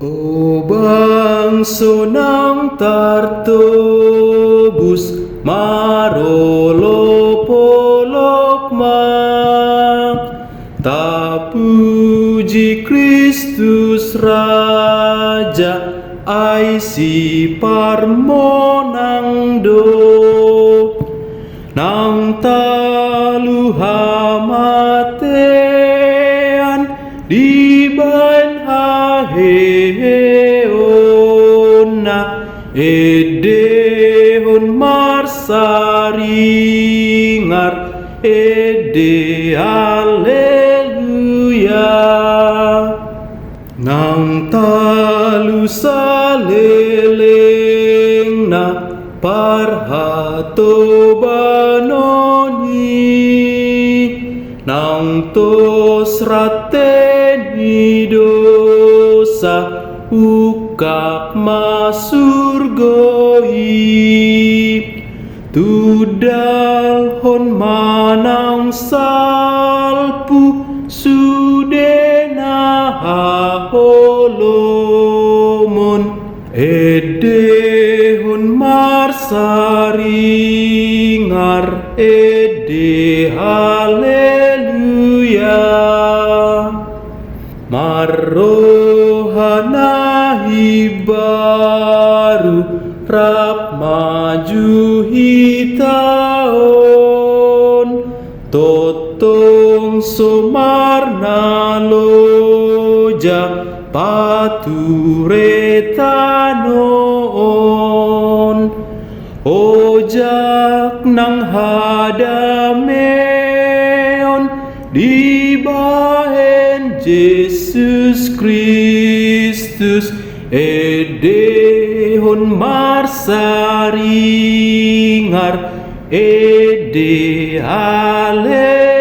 O bangsa nang tartobus marolo polok tapuji Kristus Raja ai si parmonang do nang talu hamatean di ban haheona edehon marsaringar ede haleluya nang talu saleleng na parhato banoni nang tos rateni dosa ukap masurgoi tudal hon manang salpu sudena holomon edehon marsaringar ede haleluya marohana hibaru rap maju hitaon totong somarna loja paturetanon ojak nang hadameon di bahen Yesus Kristus edehon marsaringar ede haleluya.